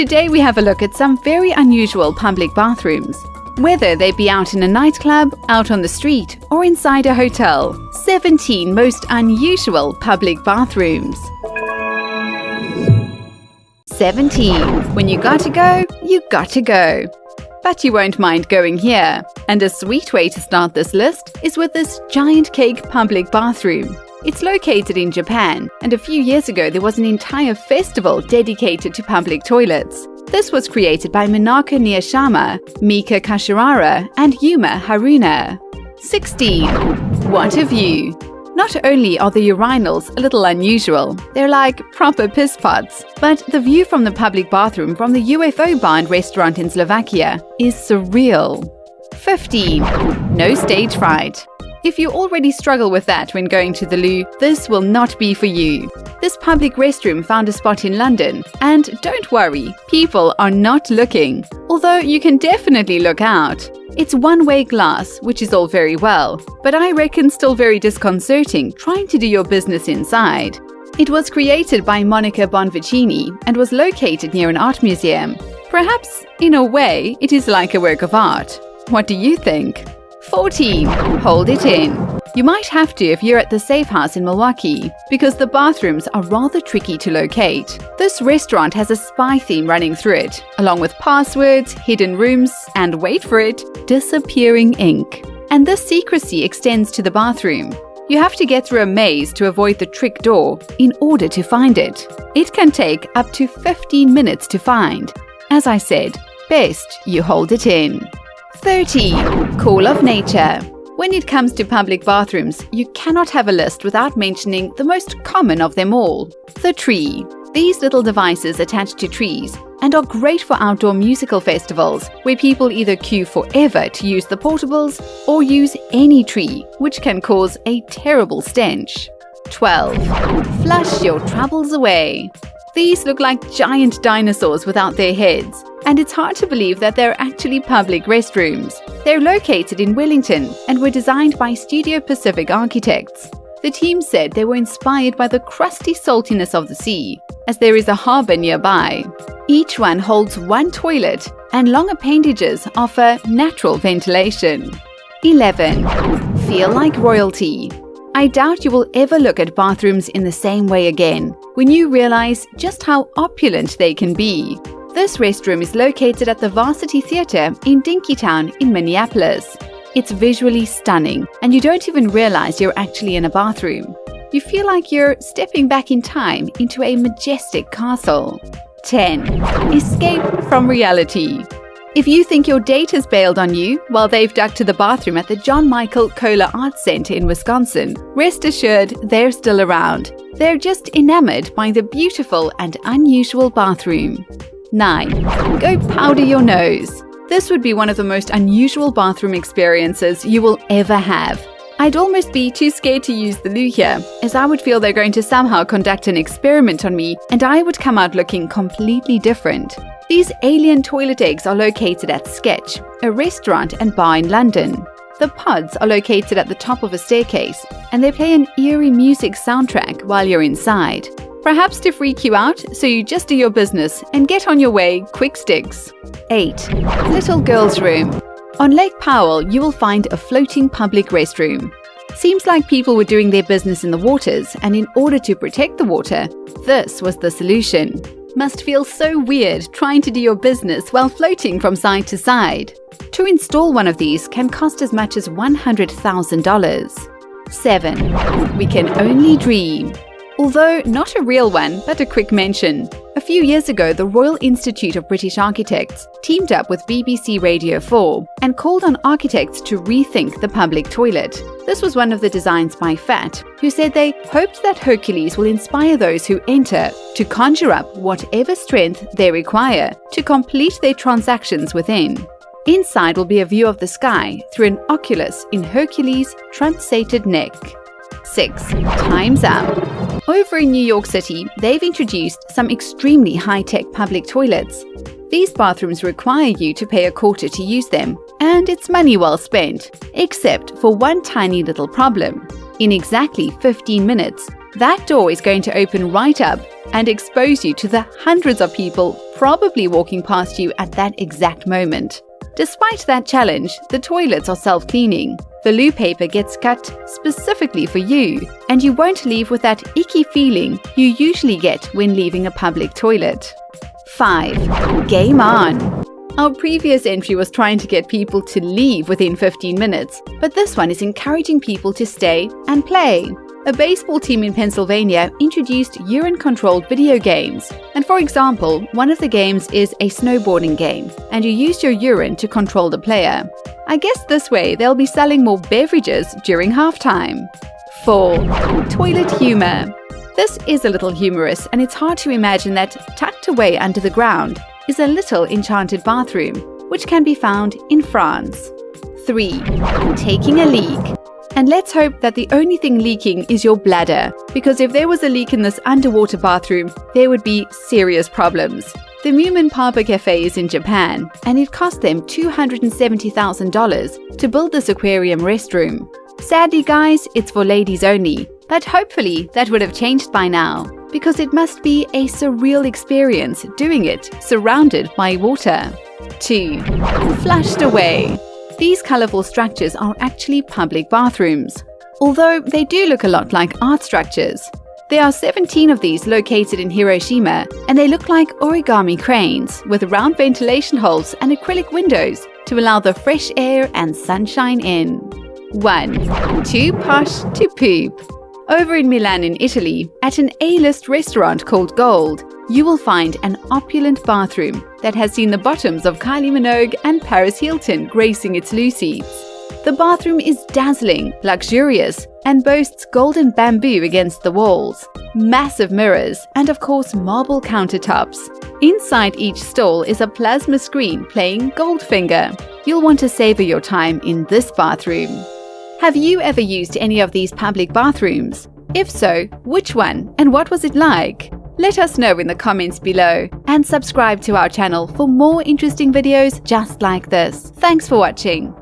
Today we have a look at some very unusual public bathrooms. Whether they be out in a nightclub, out on the street, or inside a hotel. 17 most unusual public bathrooms. 17. When you gotta go, you gotta go. But you won't mind going here. And a sweet way to start this list is with this giant cake public bathroom. It's located in Japan, and a few years ago there was an entire festival dedicated to public toilets. This was created by Minako Niyashima, Mika Kashirara, and Yuma Haruna. 16. What a view! Not only are the urinals a little unusual, they're like proper piss pots, but the view from the public bathroom from the UFO bar and restaurant in Slovakia is surreal. 15. No stage fright. If you already struggle with that when going to the loo, this will not be for you. This public restroom found a spot in London, and don't worry, people are not looking. Although you can definitely look out. It's one-way glass, which is all very well, but I reckon still very disconcerting trying to do your business inside. It was created by Monica Bonvicini and was located near an art museum. Perhaps, in a way, it is like a work of art. What do you think? 14. Hold it in. You might have to if you're at the Safe House in Milwaukee, because the bathrooms are rather tricky to locate. This restaurant has a spy theme running through it, along with passwords, hidden rooms, and wait for it, disappearing ink. And this secrecy extends to the bathroom. You have to get through a maze to avoid the trick door in order to find it. It can take up to 15 minutes to find. As I said, best you hold it in. 13. Call of nature. When it comes to public bathrooms, you cannot have a list without mentioning the most common of them all, the tree. These little devices attach to trees and are great for outdoor musical festivals, where people either queue forever to use the portables or use any tree, which can cause a terrible stench. 12. Flush your troubles away. These look like giant dinosaurs without their heads, and it's hard to believe that they're actually public restrooms. They're located in Wellington and were designed by Studio Pacific architects. The team said they were inspired by the crusty saltiness of the sea, as there is a harbor nearby. Each one holds one toilet, and long appendages offer natural ventilation. 11. Feel like royalty. I doubt you will ever look at bathrooms in the same way again when you realize just how opulent they can be. This restroom is located at the Varsity Theatre in Dinkytown in Minneapolis. It's visually stunning, and you don't even realize you're actually in a bathroom. You feel like you're stepping back in time into a majestic castle. 10. Escape from reality. If you think your date has bailed on you while they've ducked to the bathroom at the John Michael Kohler Arts Center in Wisconsin, rest assured they're still around. They're just enamored by the beautiful and unusual bathroom. 9. Go powder your nose. This would be one of the most unusual bathroom experiences you will ever have. I'd almost be too scared to use the loo here, as I would feel they're going to somehow conduct an experiment on me and I would come out looking completely different. These alien toilet eggs are located at Sketch, a restaurant and bar in London. The pods are located at the top of a staircase, and they play an eerie music soundtrack while you're inside. Perhaps to freak you out, so you just do your business and get on your way quick sticks. 8. Little girl's room. On Lake Powell, you will find a floating public restroom. Seems like people were doing their business in the waters, and in order to protect the water, this was the solution. Must feel so weird trying to do your business while floating from side to side. To install one of these can cost as much as $100,000. 7. We can only dream. Although not a real one, but a quick mention. A few years ago, the Royal Institute of British Architects teamed up with BBC Radio 4 and called on architects to rethink the public toilet. This was one of the designs by Fat, who said they hoped that Hercules will inspire those who enter to conjure up whatever strength they require to complete their transactions within. Inside will be a view of the sky through an oculus in Hercules' truncated neck. 6. Time's up. Over in New York City, they've introduced some extremely high-tech public toilets. These bathrooms require you to pay a quarter to use them, and it's money well spent, except for one tiny little problem. In exactly 15 minutes, that door is going to open right up and expose you to the hundreds of people probably walking past you at that exact moment. Despite that challenge, the toilets are self-cleaning. The loo paper gets cut specifically for you, and you won't leave with that icky feeling you usually get when leaving a public toilet. 5. Game on! Our previous entry was trying to get people to leave within 15 minutes, but this one is encouraging people to stay and play. A baseball team in Pennsylvania introduced urine-controlled video games. And for example, one of the games is a snowboarding game, and you use your urine to control the player. I guess this way they'll be selling more beverages during halftime. 4. Toilet humor. This is a little humorous, and it's hard to imagine that tucked away under the ground is a little enchanted bathroom, which can be found in France. 3. Taking a leak. And let's hope that the only thing leaking is your bladder, because if there was a leak in this underwater bathroom, there would be serious problems. The Mumin Papa Café is in Japan, and it cost them $270,000 to build this aquarium restroom. Sadly, guys, it's for ladies only, but hopefully that would have changed by now, because it must be a surreal experience doing it surrounded by water. 2. Flushed away. These colorful structures are actually public bathrooms, although they do look a lot like art structures. There are 17 of these located in Hiroshima, and they look like origami cranes with round ventilation holes and acrylic windows to allow the fresh air and sunshine in. 1. Too posh to poop. Over in Milan in Italy, at an A-list restaurant called Gold, you will find an opulent bathroom that has seen the bottoms of Kylie Minogue and Paris Hilton gracing its loo seats. The bathroom is dazzling, luxurious, and boasts golden bamboo against the walls, massive mirrors, and of course marble countertops. Inside each stall is a plasma screen playing Goldfinger. You'll want to savor your time in this bathroom. Have you ever used any of these public bathrooms? If so, which one and what was it like? Let us know in the comments below, and subscribe to our channel for more interesting videos just like this. Thanks for watching.